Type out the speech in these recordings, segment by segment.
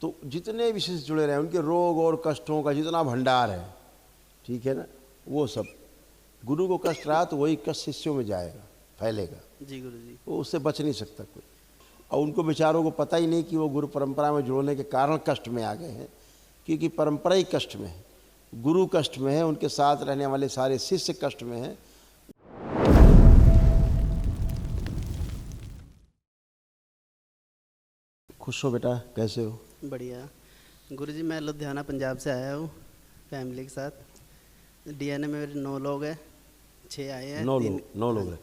तो जितने विषय से जुड़े रहे उनके रोग और कष्टों का जितना भंडार है, ठीक है ना, वो सब गुरु को कष्ट रहा तो वही कष्ट शिष्यों में जाएगा, फैलेगा जी गुरु जी। वो उससे बच नहीं सकता कोई। और उनको बेचारों को पता ही नहीं कि वो गुरु परंपरा में जुड़ने के कारण कष्ट में आ गए हैं, क्योंकि परंपरा ही कष्ट में है, गुरु कष्ट में है, उनके साथ रहने वाले सारे शिष्य कष्ट में हैं। खुश हो बेटा, कैसे हो? बढ़िया गुरु जी। मैं लुधियाना पंजाब से आया हूँ फैमिली के साथ। डीएनए में मेरे 9 लोग हैं, 6 आए हैं, 9 लोग रहे।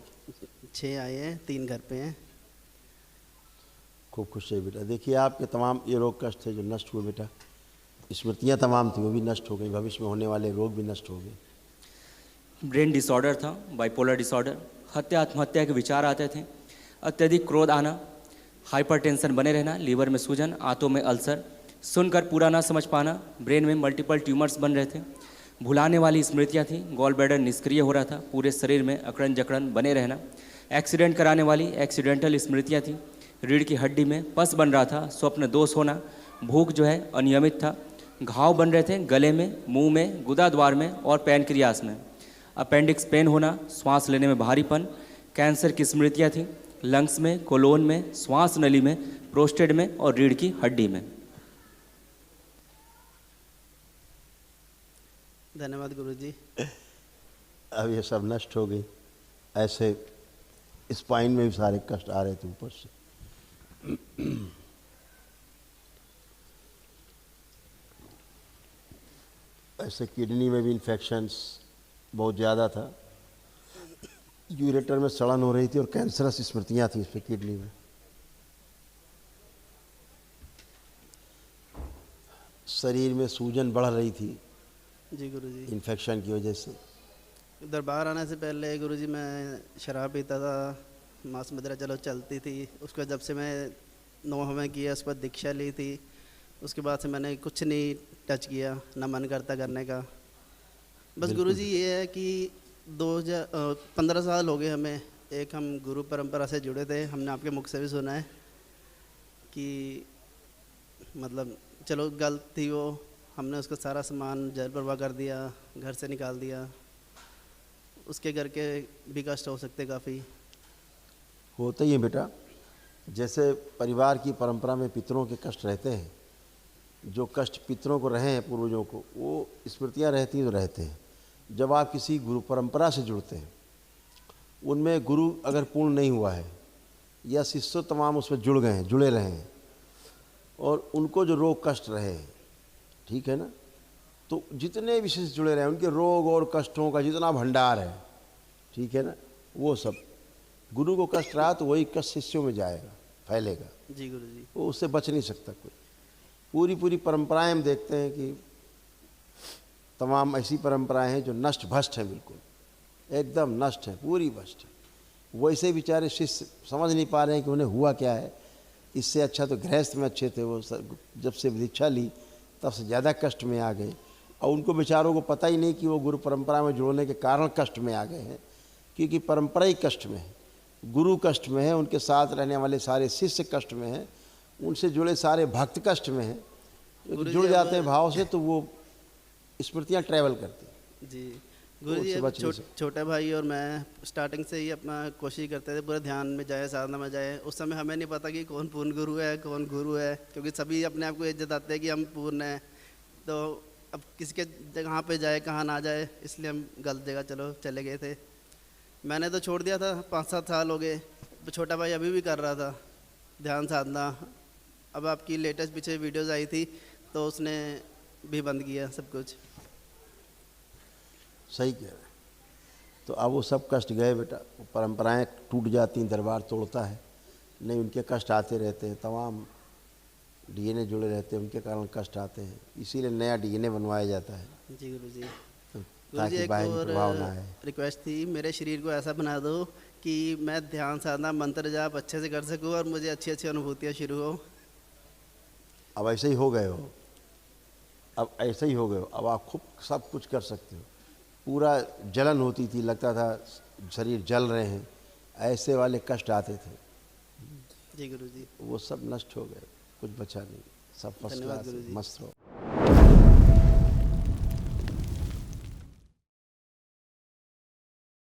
6 आए हैं, 3 घर पे हैं। खूब खुश है बेटा। देखिए आपके तमाम ये रोग कष्ट थे जो नष्ट हुए बेटा, स्मृतियाँ तमाम थी वो भी नष्ट हो गई, भविष्य में होने वाले रोग भी नष्ट हो गए। ब्रेन डिसऑर्डर था, बाइपोलर डिसऑर्डर, हत्या आत्महत्या के विचार आते थे, अत्यधिक क्रोध आना, हाइपरटेंशन बने रहना, लीवर में सूजन, आंतों में अल्सर, सुनकर पूरा ना समझ पाना, ब्रेन में मल्टीपल ट्यूमर्स बन रहे थे, भुलाने वाली स्मृतियाँ थी, गॉल ब्लैडर निष्क्रिय हो रहा था, पूरे शरीर में अकड़न जकड़न बने रहना, एक्सीडेंट कराने वाली एक्सीडेंटल स्मृतियाँ थी, रीढ़ की हड्डी में पस बन रहा था, स्वप्न दोष होना, भूख जो है अनियमित था, घाव बन रहे थे गले में, मुंह में, गुदा द्वार में और पैनक्रियास में, अपेंडिक्स पेन होना, श्वास लेने में भारीपन, कैंसर की स्मृतियाँ थी, लंग्स में, कोलोन में, श्वास नली में, प्रोस्टेट में और रीढ़ की हड्डी में। धन्यवाद गुरु जी। अब ये सब नष्ट हो गई। ऐसे स्पाइन में भी सारे कष्ट आ रहे थे ऊपर से। ऐसे किडनी में भी इन्फेक्शंस बहुत ज़्यादा था, यूरेटर में सड़न हो रही थी और कैंसरस स्मृतियाँ थी इस पर किडनी में। शरीर में सूजन बढ़ रही थी जी गुरु जी। इन्फेक्शन की वजह से। दरबार आने से पहले गुरु जी मैं शराब पीता था, मांस मदिरा चलो चलती थी। उसके बाद जब से मैं 9 हमें किया, उसके बाद दीक्षा ली थी, उसके बाद से मैंने कुछ नहीं टच किया, ना मन करता करने का। बस गुरु जी ये है कि 15 साल हो गए हमें, एक हम गुरु परंपरा से जुड़े थे। हमने आपके मुख से भी सुना है कि मतलब चलो गलत थी वो, हमने उसका सारा सामान जल प्रवाह कर दिया, घर से निकाल दिया। उसके घर के भी कष्ट हो सकते काफ़ी। होता ही है बेटा, जैसे परिवार की परंपरा में पितरों के कष्ट रहते हैं, जो कष्ट पितरों को रहे हैं पूर्वजों को, वो स्मृतियाँ रहती हैं तो रहते हैं। जब आप किसी गुरु परंपरा से जुड़ते हैं, उनमें गुरु अगर पूर्ण नहीं हुआ है या शिष्य तमाम उसमें जुड़ गए हैं, जुड़े रहे हैं, और उनको जो रोग कष्ट रहे, ठीक है ना, तो जितने विषय से जुड़े रहे उनके रोग और कष्टों का जितना भंडार है, ठीक है ना, वो सब गुरु को कष्ट रहा तो वही कष्ट शिष्यों में जाएगा, फैलेगा। जी गुरु जी। वो उससे बच नहीं सकता कोई। पूरी परंपराएं हम देखते हैं कि तमाम ऐसी परंपराएं हैं जो नष्ट भ्रष्ट हैं, बिल्कुल एकदम नष्ट है, पूरी भ्रष्ट है। वैसे बेचारे शिष्य समझ नहीं पा रहे हैं कि उन्हें हुआ क्या है। इससे अच्छा तो गृहस्थ में अच्छे थे वो, जब से दीक्षा ली तब से ज़्यादा कष्ट में आ गए, और उनको बेचारों को पता ही नहीं कि वो गुरु परंपरा में जुड़ने के कारण कष्ट में आ गए हैं, क्योंकि परंपरा ही कष्ट में है, गुरु कष्ट में है, उनके साथ रहने वाले सारे शिष्य कष्ट में हैं, उनसे जुड़े सारे भक्त कष्ट में हैं। जुड़ जाते हैं भाव से तो वो स्मृतियाँ ट्रैवल करती हैं। जी गुरु जी, अब छोटे भाई और मैं स्टार्टिंग से ही अपना कोशिश करते थे पूरे ध्यान में जाए, साधना में जाए। उस समय हमें नहीं पता कि कौन पूर्ण गुरु है, कौन गुरु है, क्योंकि सभी अपने आप को ये जताते हैं कि हम पूर्ण हैं। तो अब किसके जगह पे जाए, कहाँ ना जाए, इसलिए हम गलत जगह चले गए थे। मैंने तो छोड़ दिया था, 5-7 साल हो गए। छोटा भाई अभी भी कर रहा था ध्यान साधना। अब आपकी लेटेस्ट पीछे वीडियोज़ आई थी तो उसने भी बंद किया सब कुछ। सही कह रहे हैं। तो अब वो सब कष्ट गए बेटा, वो परंपराएं टूट जाती हैं, दरबार तोड़ता है, नहीं उनके कष्ट आते रहते हैं, तमाम डीएनए जुड़े रहते हैं, उनके कारण कष्ट आते हैं, इसीलिए नया डीएनए बनवाया जाता है। जी गुरु जी। ताकि एक बाहरी और प्रभाव ना आए। रिक्वेस्ट थी, मेरे शरीर को ऐसा बना दो कि मैं ध्यान साधना मंत्र जाप अच्छे से कर सकूं और मुझे अच्छी अच्छी अनुभूतियाँ शुरू हो। अब ऐसे ही हो गए हो, अब ऐसे ही हो गए हो, अब आप खूब सब कुछ कर सकते हो। पूरा जलन होती थी, लगता था शरीर जल रहे हैं, ऐसे वाले कष्ट आते थे, जी गुरु जी। वो सब नष्ट हो गए, कुछ बचा नहीं। सब फर्स्ट धन्यवाद क्लास, गुरुजी। मस्त रहो।